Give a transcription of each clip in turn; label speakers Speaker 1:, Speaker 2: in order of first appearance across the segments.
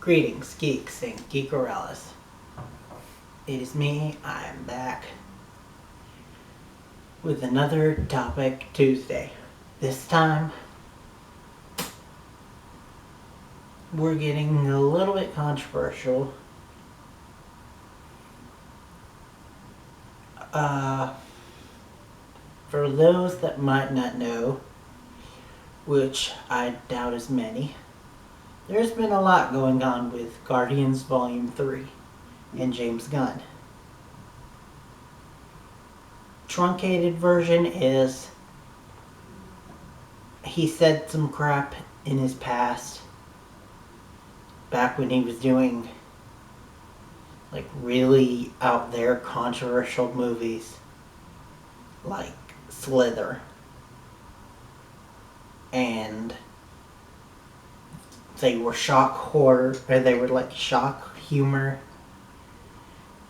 Speaker 1: Greetings, geeks and geekorellas. It is me, I am back with another Topic Tuesday. This time, we're getting a little bit controversial. For those that might not know, which I doubt is many, there's been a lot going on with Guardians Volume 3 and James Gunn. Truncated version is he said some crap in his past back when he was doing like really out there controversial movies like Slither, and they were shock horror, or they were like shock humor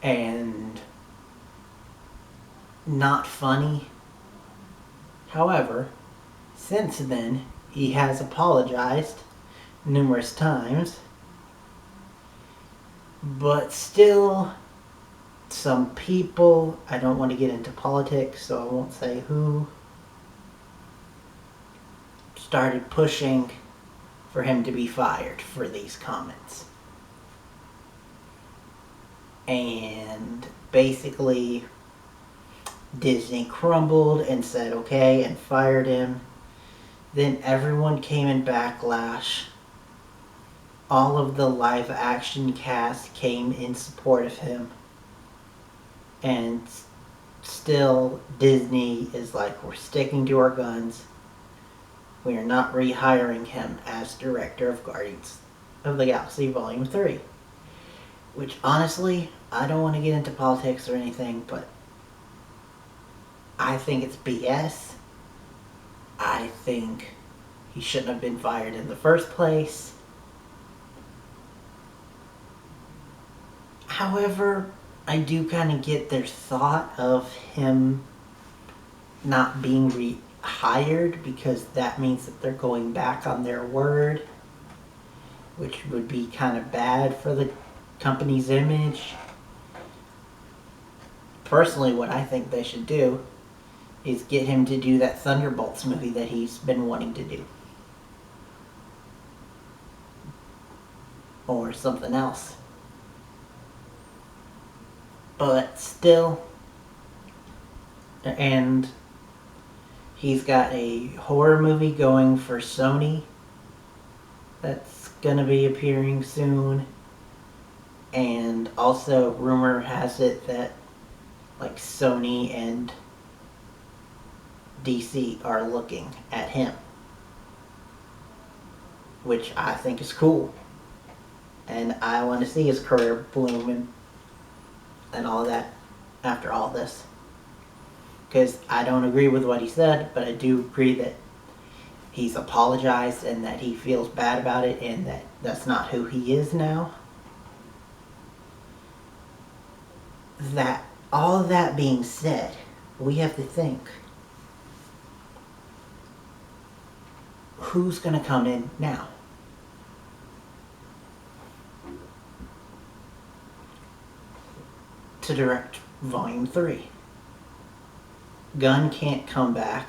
Speaker 1: and not funny. However, since then, he has apologized numerous times, but still, some people, I don't want to get into politics, so I won't say who, started pushing for him to be fired for these comments. And basically, Disney crumbled and said okay and fired him. Then everyone came in backlash. All of the live action cast came in support of him. And still Disney is like, we're sticking to our guns. We are not rehiring him as director of Guardians of the Galaxy Volume 3. Which honestly, I don't want to get into politics or anything, but I think it's BS. I think he shouldn't have been fired in the first place. However, I do kind of get their thought of him not being rehired, because that means that they're going back on their word, which would be kind of bad for the company's image. Personally, what I think they should do is get him to do that Thunderbolts movie that he's been wanting to do. Or something else. But still, and he's got a horror movie going for Sony that's gonna be appearing soon. And also, rumor has it that like Sony and DC are looking at him, which I think is cool, and I want to see his career bloom and all that after all this, because I don't agree with what he said, but I do agree that he's apologized and that he feels bad about it and that that's not who he is now. That all that being said, we have to think, who's going to come in now? To direct Volume 3. Gunn can't come back.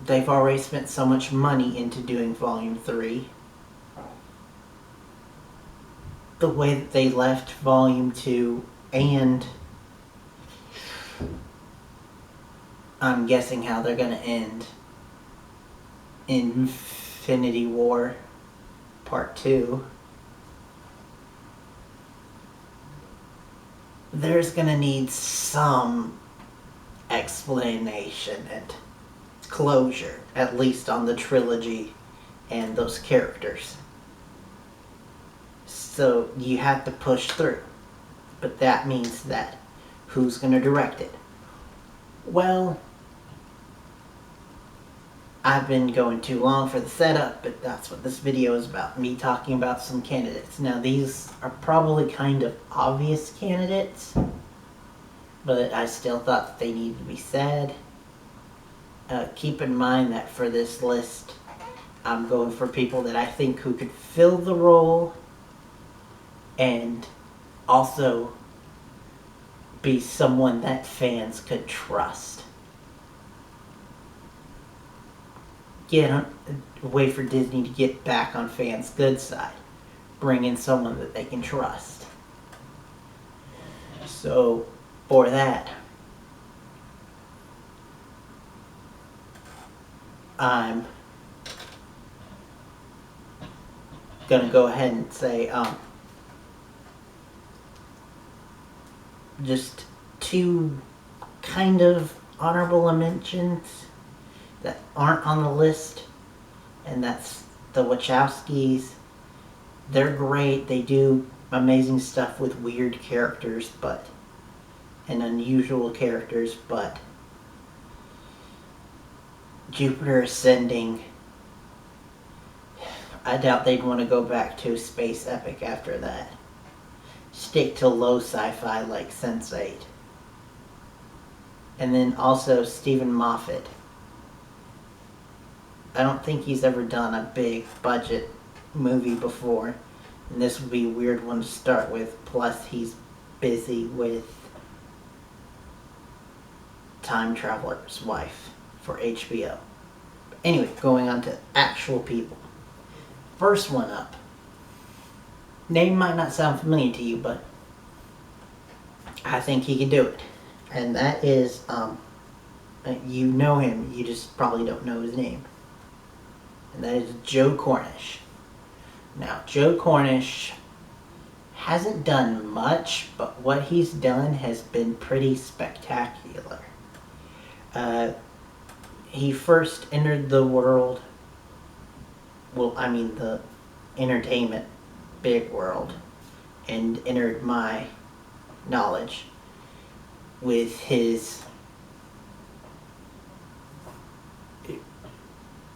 Speaker 1: They've already spent so much money into doing Volume 3. The way that they left Volume 2, and I'm guessing how they're going to end Infinity War Part 2. There's going to need some explanation and closure, at least on the trilogy and those characters. So you have to push through. But that means that who's going to direct it? Well, I've been going too long for the setup, but that's what this video is about. Me talking about some candidates. Now these are probably kind of obvious candidates, but I still thought that they needed to be said. Keep in mind that for this list, I'm going for people that I think who could fill the role and also be someone that fans could trust. Wait for Disney to get back on fans' good side. Bring in someone that they can trust. So, for that, I'm gonna go ahead and say, just two kind of honorable mentions that aren't on the list, and that's the Wachowskis. They're great. They do amazing stuff with weird characters, and unusual characters, but Jupiter Ascending, I doubt they'd want to go back to space epic after that. Stick to low sci-fi like Sense8. And then also Stephen Moffat. I don't think he's ever done a big budget movie before, and this would be a weird one to start with. Plus, he's busy with Time Traveler's Wife for HBO. Anyway, going on to actual people. First one up. Name might not sound familiar to you, but I think he can do it. And that is, you know him, you just probably don't know his name. And that is Joe Cornish. Now, Joe Cornish hasn't done much, but what he's done has been pretty spectacular. He first entered the world, the entertainment big world, and entered my knowledge with his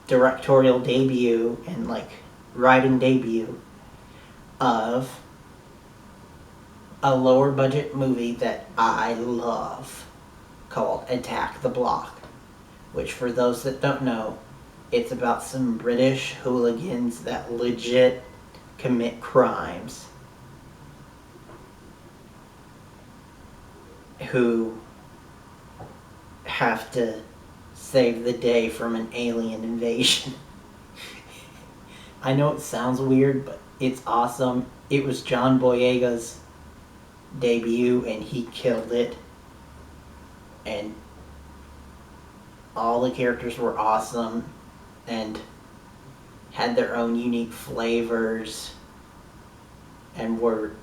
Speaker 1: directorial debut and writing debut of a lower budget movie that I love called Attack the Block, which, for those that don't know, it's about some British hooligans that legit commit crimes who have to save the day from an alien invasion. I know it sounds weird, but it's awesome. It was John Boyega's debut, and he killed it. And all the characters were awesome and had their own unique flavors and were,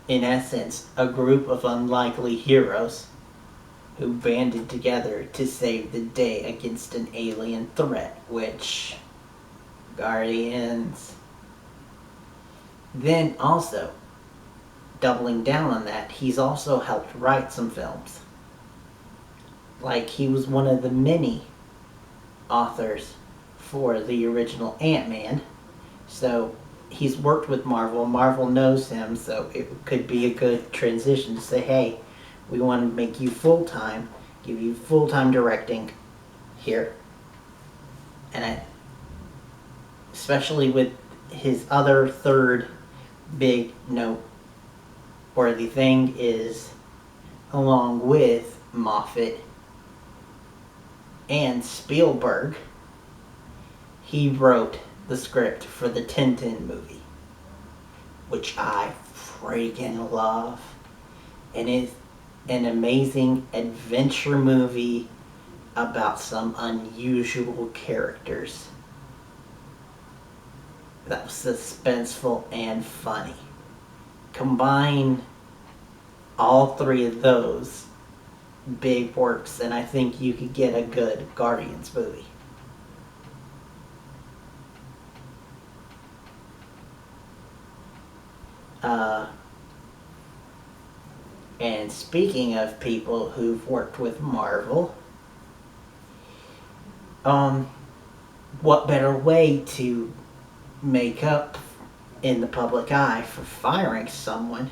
Speaker 1: in essence, a group of unlikely heroes who banded together to save the day against an alien threat, which Guardians. Then also, doubling down on that, he's also helped write some films. He was one of the many authors for the original Ant-Man. So he's worked with Marvel. Marvel knows him, so it could be a good transition to say, hey, we want to make you full-time, give you full-time directing here. And especially with his other third big noteworthy thing is, along with Moffat and Spielberg, he wrote the script for the Tintin movie, which I freaking love, and is an amazing adventure movie about some unusual characters that was suspenseful and funny. Combine all three of those big works, and I think you could get a good Guardians movie. And speaking of people who've worked with Marvel, what better way to make up in the public eye for firing someone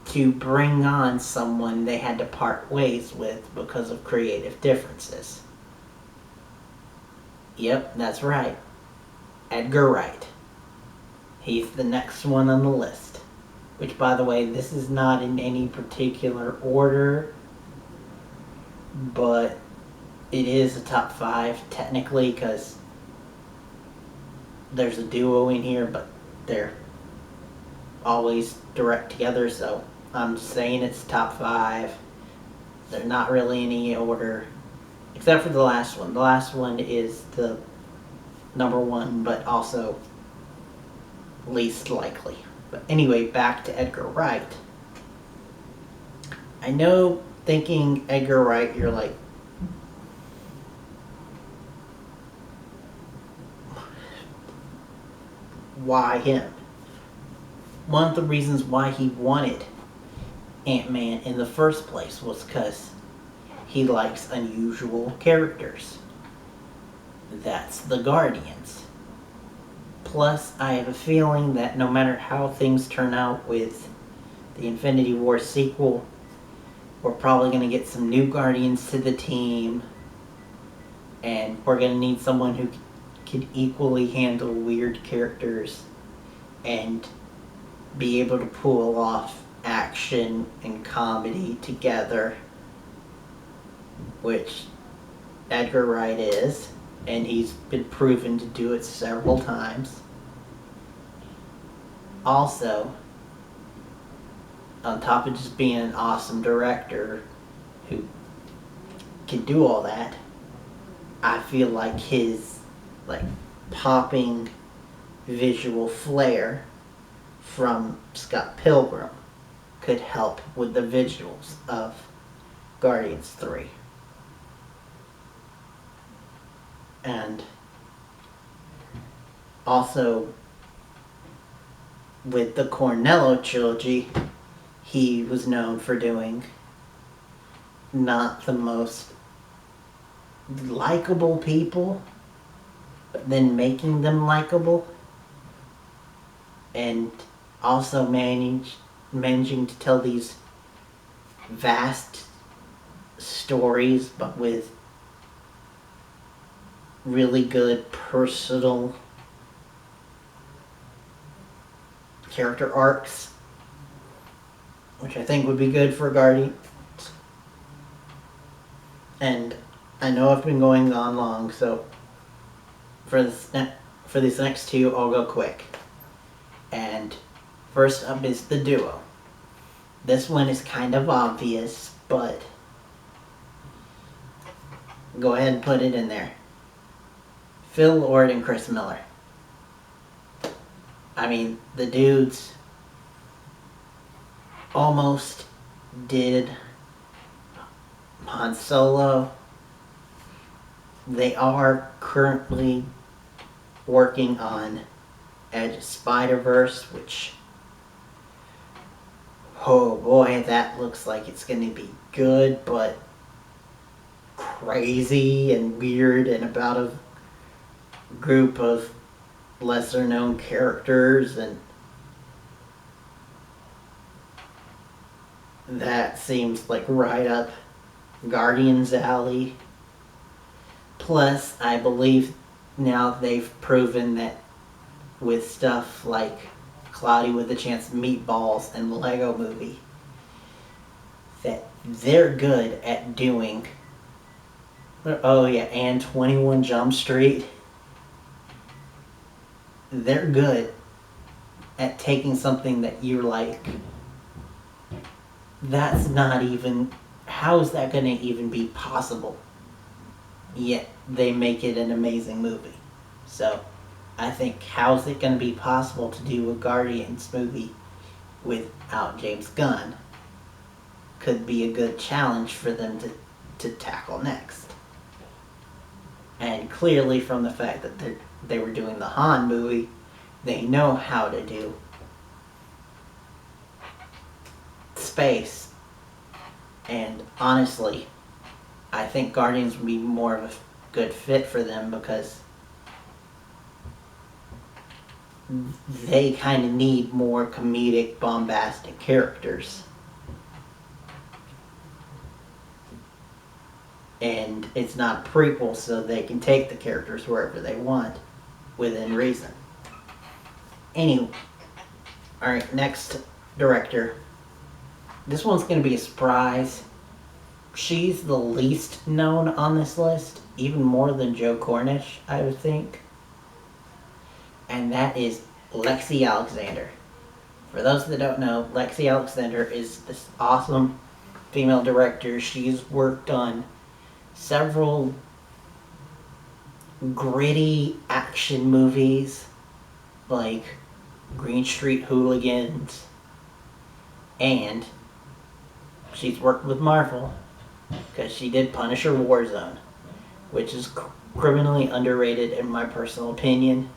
Speaker 1: to bring on someone they had to part ways with because of creative differences? Yep, that's right. Edgar Wright. He's the next one on the list. Which, by the way, this is not in any particular order, but it is a top 5 technically because there's a duo in here, but they're always direct together, so I'm saying it's top 5. They're not really in any order, except for the last one. The last one is the number 1, but also least likely. But anyway, back to Edgar Wright. I know thinking Edgar Wright, you're like, why him? One of the reasons why he wanted Ant-Man in the first place was because he likes unusual characters. That's the Guardians. Plus, I have a feeling that no matter how things turn out with the Infinity War sequel, we're probably going to get some new Guardians to the team, and we're going to need someone who could equally handle weird characters and be able to pull off action and comedy together, which Edgar Wright is, and he's been proven to do it several times. Also, on top of just being an awesome director who can do all that, I feel like his popping visual flair from Scott Pilgrim could help with the visuals of Guardians 3. And also, with the Cornello trilogy, he was known for doing not the most likable people, but then making them likable, and also managing to tell these vast stories, but with really good personal character arcs, which I think would be good for Guardians. And I know I've been going on long, so for these next two, I'll go quick. And first up is the duo. This one is kind of obvious, but go ahead and put it in there. Phil Lord and Chris Miller. I mean, the dudes almost did Han Solo. They are currently working on Edge of Spider-Verse, which, oh boy, that looks like it's going to be good, but crazy and weird and about a group of lesser known characters, and that seems like right up Guardians alley. Plus, I believe now they've proven that with stuff like Cloudy with a Chance of Meatballs and the Lego Movie, that they're good at doing, oh yeah, and 21 Jump Street. They're good at taking something that you're like, that's not even, how is that going to even be possible? Yet they make it an amazing movie. So I think, how's it going to be possible to do a Guardians movie without James Gunn? Could be a good challenge for them to tackle next. And clearly from the fact that they were doing the Han movie, they know how to do space. And honestly, I think Guardians would be more of a good fit for them because they kind of need more comedic, bombastic characters. And it's not a prequel, so they can take the characters wherever they want within reason. Anyway, alright, next director. This one's going to be a surprise. She's the least known on this list, even more than Joe Cornish, I would think. And that is Lexi Alexander. For those that don't know, Lexi Alexander is this awesome female director. She's worked on several gritty action movies like Green Street Hooligans, and she's worked with Marvel because she did Punisher Warzone, which is criminally underrated in my personal opinion.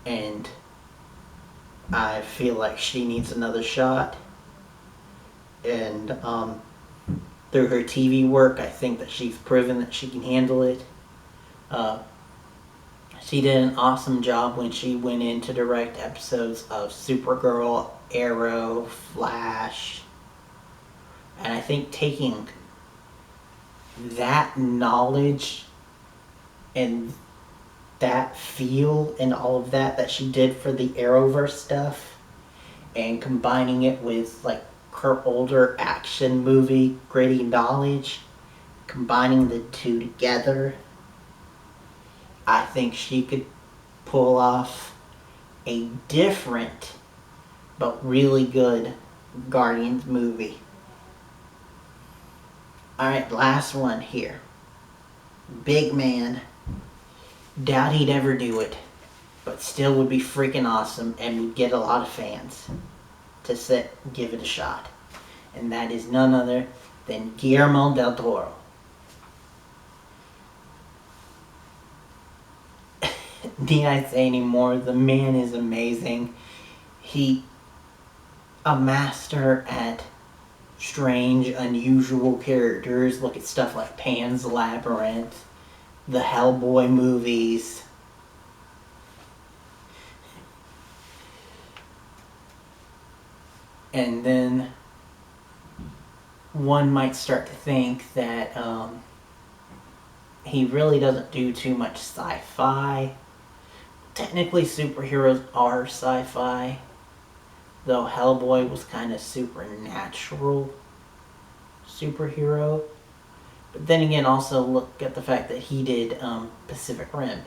Speaker 1: And I feel like she needs another shot. And through her TV work, I think that she's proven that she can handle it. She did an awesome job when she went in to direct episodes of Supergirl, Arrow, Flash. And I think taking that knowledge and that feel and all of that she did for the Arrowverse stuff and combining it with like her older action movie gritty knowledge, combining the two together, I think she could pull off a different but really good Guardians movie. Alright, last one here. Big man. Doubt he'd ever do it, but still would be freaking awesome and would get a lot of fans to sit and give it a shot. And that is none other than Guillermo del Toro. Need I say anymore? The man is amazing. He a master at strange, unusual characters. Look at stuff like Pan's Labyrinth, the Hellboy movies. And then one might start to think that he really doesn't do too much sci-fi. Technically, superheroes are sci-fi, though Hellboy was kind of supernatural superhero. But then again, also look at the fact that he did Pacific Rim,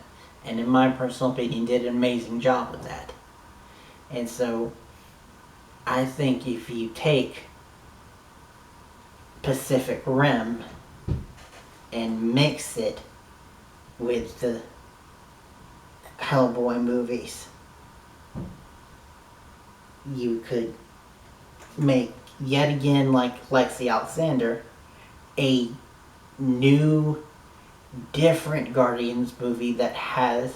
Speaker 1: and in my personal opinion, did an amazing job with that. And so, I think if you take Pacific Rim and mix it with the Hellboy movies, you could make, yet again like Lexi Alexander, a new, different Guardians movie that has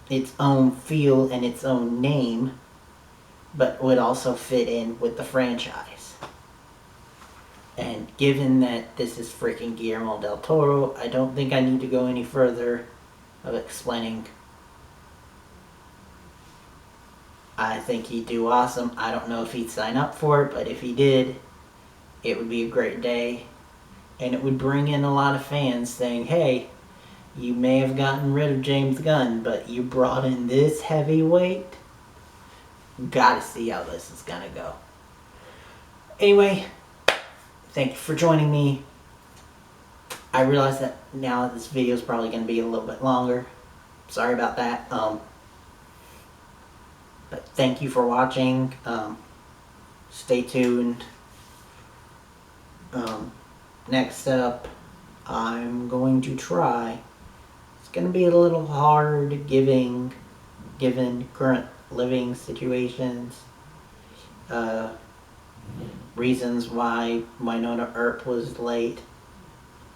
Speaker 1: its own feel and its own name, but would also fit in with the franchise. And given that this is freaking Guillermo del Toro, I don't think I need to go any further of explaining. I think he'd do awesome. I don't know if he'd sign up for it, but if he did, it would be a great day. And it would bring in a lot of fans saying, hey, you may have gotten rid of James Gunn, but you brought in this heavyweight. Gotta see how this is gonna go. Anyway, thank you for joining me. I realize that now this video is probably gonna be a little bit longer. Sorry about that. But thank you for watching. Stay tuned. Next up, I'm going to try. It's going to be a little hard given current living situations. Reasons why Winona Earp was late.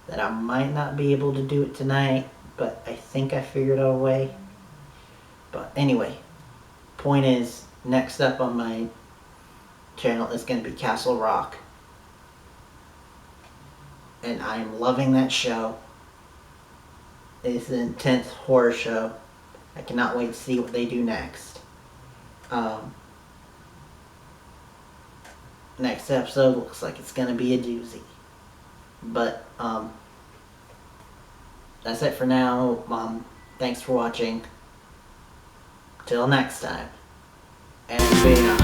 Speaker 1: That I might not be able to do it tonight, but I think I figured out a way. But anyway, point is, next up on my channel is going to be Castle Rock. And I'm loving that show. It's an intense horror show. I cannot wait to see what they do next. next episode looks like it's gonna be a doozy. But that's it for now. Thanks for watching. Till next time. And be